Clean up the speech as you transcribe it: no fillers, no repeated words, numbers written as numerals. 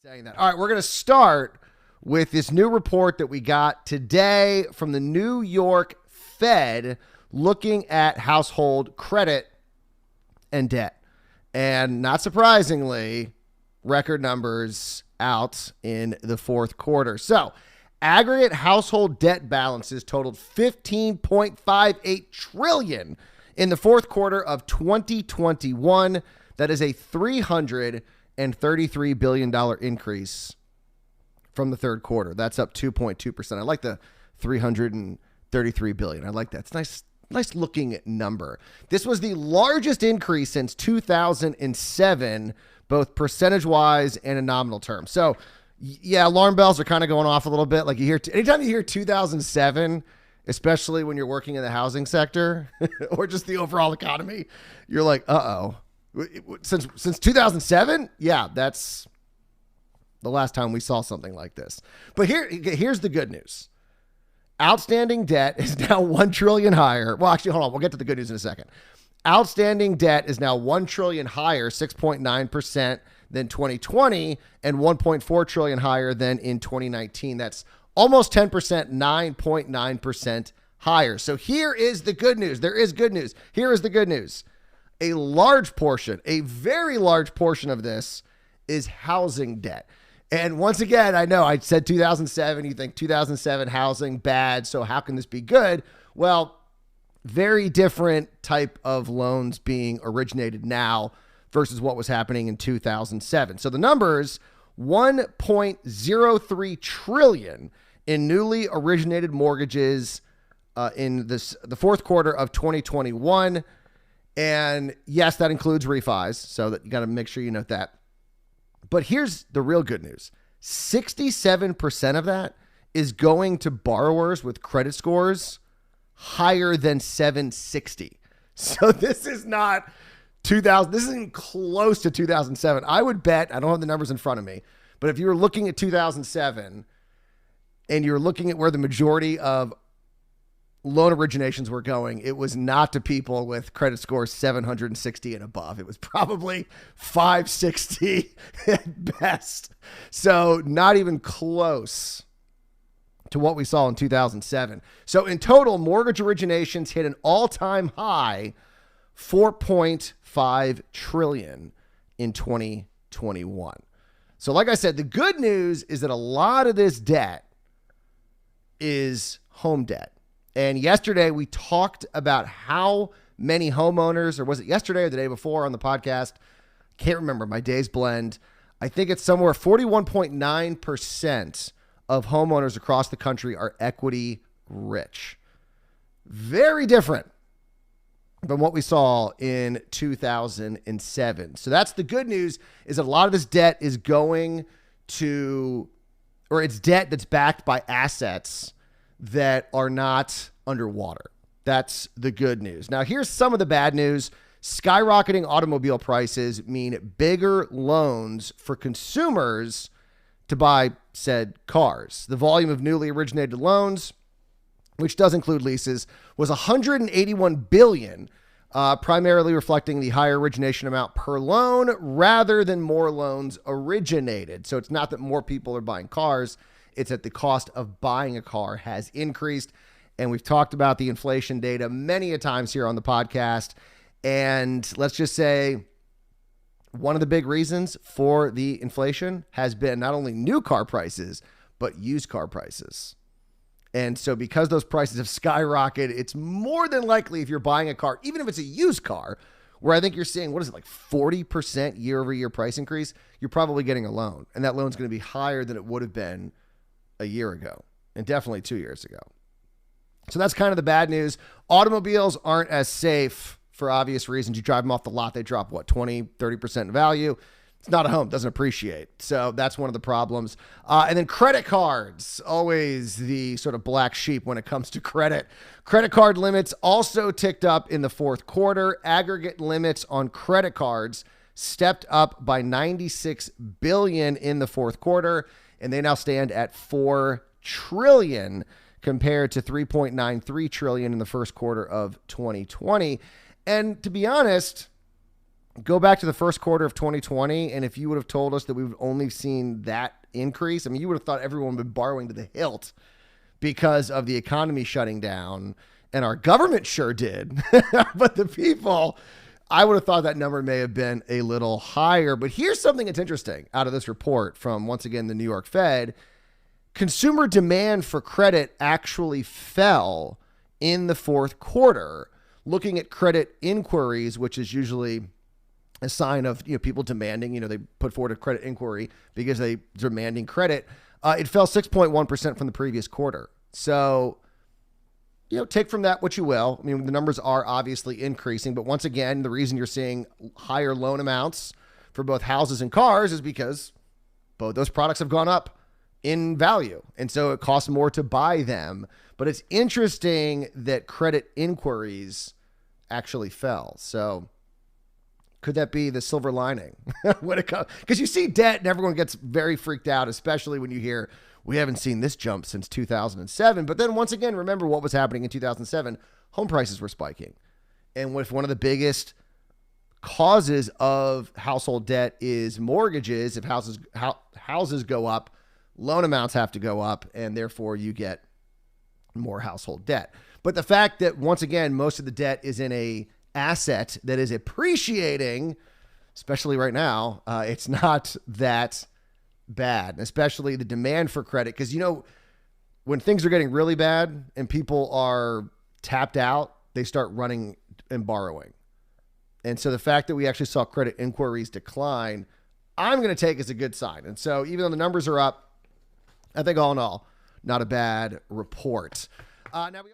saying that. All right, we're going to start with this new report that we got today from the New York Fed looking at household credit and debt. And not surprisingly, record numbers out in the fourth quarter. So aggregate household debt balances totaled $15.58 trillion in the fourth quarter of 2021. That is a $333 billion increase from the third quarter. That's up 2.2%. I like the $333 billion. I like that. It's nice looking number. This was the largest increase since 2007, both percentage wise and in nominal terms. So yeah, alarm bells are kind of going off a little bit. Like you hear, anytime you hear 2007, especially when you're working in the housing sector or just the overall economy, you're like, uh-oh. Since 2007? Yeah, that's the last time we saw something like this. But here's the good news. Outstanding debt is now $1 trillion higher. Well, actually, hold on. We'll get to the good news in a second. Outstanding debt is now $1 trillion higher, 6.9% than 2020, and $1.4 trillion higher than in 2019. That's almost 10%, 9.9% higher. So here is the good news. There is good news. Here is the good news. A large portion, a very large portion of this is housing debt. And once again, I know I said 2007, you think 2007 housing bad, so how can this be good? Well, very different type of loans being originated now versus what was happening in 2007. So the numbers, $1.03 trillion in newly originated mortgages in the fourth quarter of 2021. And yes, that includes refis, so that you got to make sure you note that. But here's the real good news. 67% of that is going to borrowers with credit scores higher than 760. So this is not 2000. This isn't close to 2007. I would bet, I don't have the numbers in front of me, but if you were looking at 2007 and you're looking at where the majority of loan originations were going, it was not to people with credit scores 760 and above. It was probably 560 at best. So not even close to what we saw in 2007. So in total, mortgage originations hit an all-time high, $4.5 trillion in 2021. So like I said, the good news is that a lot of this debt is home debt. And yesterday we talked about how many homeowners, or was it yesterday or the day before on the podcast? Can't remember. My days blend. I think it's somewhere 41.9% of homeowners across the country are equity rich. Very different than what we saw in 2007. So that's the good news, is that a lot of this debt is going to, or it's debt that's backed by assets that are not underwater. That's the good news. Now, here's some of the bad news. Skyrocketing automobile prices mean bigger loans for consumers to buy said cars. The volume of newly originated loans, which does include leases, was $181 billion, primarily reflecting the higher origination amount per loan rather than more loans originated. So it's not that more people are buying cars. It's that the cost of buying a car has increased. And we've talked about the inflation data many a times here on the podcast. And let's just say one of the big reasons for the inflation has been not only new car prices, but used car prices. And so because those prices have skyrocketed, it's more than likely if you're buying a car, even if it's a used car, where I think you're seeing, what is it, like 40% year over year price increase, you're probably getting a loan. And that loan's going to be higher than it would have been a year ago, and definitely 2 years ago. So that's kind of the bad news. Automobiles aren't as safe for obvious reasons. You drive them off the lot, they drop, 20, 30% in value. It's not a home, doesn't appreciate. So that's one of the problems. And then credit cards, always the sort of black sheep when it comes to credit. Credit card limits also ticked up in the fourth quarter. Aggregate limits on credit cards stepped up by $96 billion in the fourth quarter, and they now stand at $4 trillion compared to $3.93 trillion in the first quarter of 2020. And to be honest, Go back to the first quarter of 2020, and if you would have told us that we would only seen that increase, I mean, you would have thought everyone would be borrowing to the hilt because of the economy shutting down, and our government sure did. But the people, I would have thought that number may have been a little higher. But here's something that's interesting out of this report from, once again, the New York Fed. Consumer demand for credit actually fell in the fourth quarter. Looking at credit inquiries, which is usually a sign of people demanding, they put forward a credit inquiry because they're demanding credit. It fell 6.1% from the previous quarter. So, take from that what you will. I mean, the numbers are obviously increasing, but once again, the reason you're seeing higher loan amounts for both houses and cars is because both those products have gone up in value. And so it costs more to buy them. But it's interesting that credit inquiries actually fell. So could that be the silver lining when it comes? Because you see debt and everyone gets very freaked out, especially when you hear we haven't seen this jump since 2007. But then once again, remember what was happening in 2007. Home prices were spiking. And with one of the biggest causes of household debt is mortgages. If houses go up, loan amounts have to go up, and therefore you get more household debt. But the fact that, once again, most of the debt is in a asset that is appreciating, especially right now, it's not that bad, and especially the demand for credit. Because, when things are getting really bad and people are tapped out, they start running and borrowing. And so the fact that we actually saw credit inquiries decline, I'm going to take as a good sign. And so even though the numbers are up, I think all in all, not a bad report. Now we